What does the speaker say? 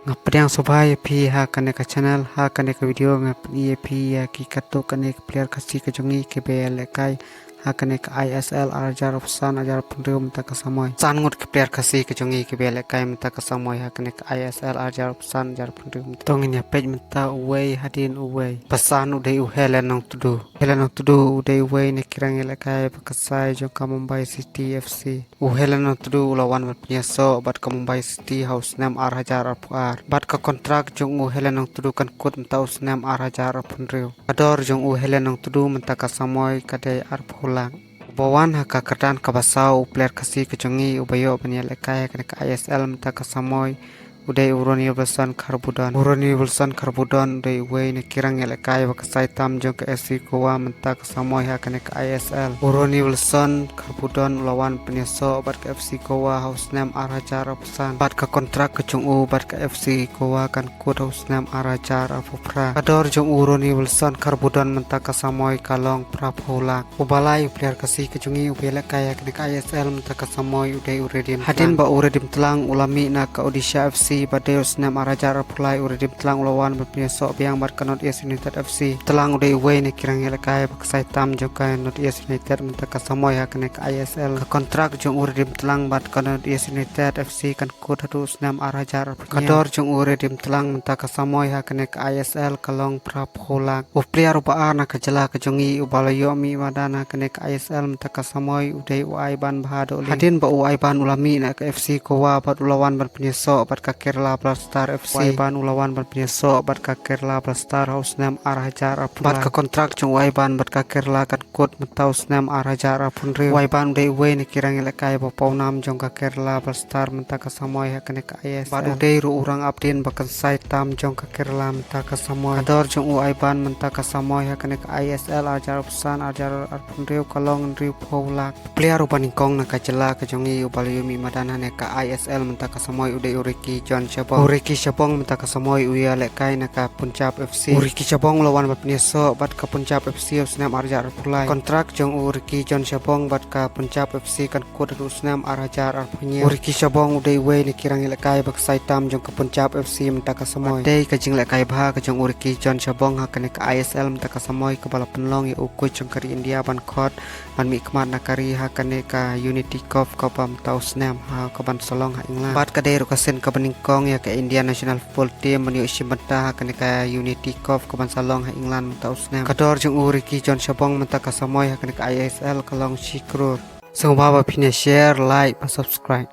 Ngapadang subhay phi ha kane ka channel ha kane ka video ngapni phi ya ki kato kane ka player kasi ka jongi ke bel kai ha kane ka ISL arjar opsan ajar pundu mta ka samoy san ngot ka player kasi ka jongi ke bel kai mta ka samoy ha kane ka ISL arjar opsan ajar pundu tongin ya page mta uway hadin uway pasan udai uhelen nong tudu udai uway ne kirang ele kai pakasai jong ka Mumbai City FC uhelen nong tudu ulawan batnya so bat ka Mumbai City house nam ar hajar bat ka kontrak jong uhelen nong tudu kan kut mta usnam ar hajar punriu ador jong uhelen nong tudu mta ka samoy kadai ar pulang Bawan haka kerdan kabasau player kasi kejongi ubayo banyal ekaya kena ka ISL mta ka samoy udai uroni Wilson Kharbudon udai uway ne kirang elekai bakasai tam jong ke SC Goa menta ke samoy ha kene ke ISL uroni Wilson Kharbudon lawan penyeso bat ke FC Goa house name arajar pesan bat ke kontrak ke jong u bat ke FC Goa kan kod house name arajar apupra ador jong uroni Wilson Kharbudon menta ke samoy kalong prapulak ubalai player kasi ke jongi ubele kaya kene ke ISL menta ke samoy udai uredim hadin ba uredim telang ulami na ke Odisha FC Badeus nam arajar pulai uredim telang ulawan berpiesok biang bar North East United FC telang udai uway ne kirang elekai baksai tam joka North East United menta ka samoy ha kene ka ISL ka kontrak jong uredim telang bat North East United FC kan kod hadus nam arajar kador jong uredim telang menta ka samoy ha kene ka ISL kalong prapholak player ubaan na kajala ka jongi ubalayo mi madana kene ka ISL menta ka samoy udai uai ban bahado hadin ba uai ban ulami na ka FC Goa bat ulawan berpiesok bat ka Kerala Blackstar FC ban ulawan ban penyeso bat ka Kerala Blackstar house name arajar bat ka kontrak jong waiban bat ka Kerala kan kod mentaus name arajar punri waiban dei we ne kirang elekai bapau nam jong ka Kerala Blackstar menta ka samoy ha kene ka IS bat dei ru urang update bakan sai tam jong ka Kerala menta ka samoy ador jong waiban menta ka samoy ha kene ka ISL ajar pesan ajar punri kalong riu paulak player upaningkong na ka jela ka jongi ubalyumi madana ne ka ISL menta ka samoy udai uriki Uriki Syabong menta ka samoy uya lekai na ka Punjab FC Uriki Syabong lawan bat penyeso bat ka Punjab FC usnam arjar pulai kontrak jong Uriki John Syabong bat ka Punjab FC kan kod usnam arjar arpunya Uriki Syabong udai we ni kirang lekai bak saitam jong ka Punjab FC menta ka samoy dei ka jing lekai bha ka jong Uriki John Syabong ha kene ka ISL menta ka samoy ka bala penlong ya ukui jong kari India ban khot ban mi kmat nakari ha kene ka Unity Cup ka bam tausnam ha ka ban solong ha England bat ka dei rukasen ka kong ya ke Indian National Football Team meniuk simenta kene ka Unity Cup ke Bansalong ha England menta usnam kador jong Uriki John Syabong menta ka samoy ha kene ka ISL kalong sikrur sung baba pine share like subscribe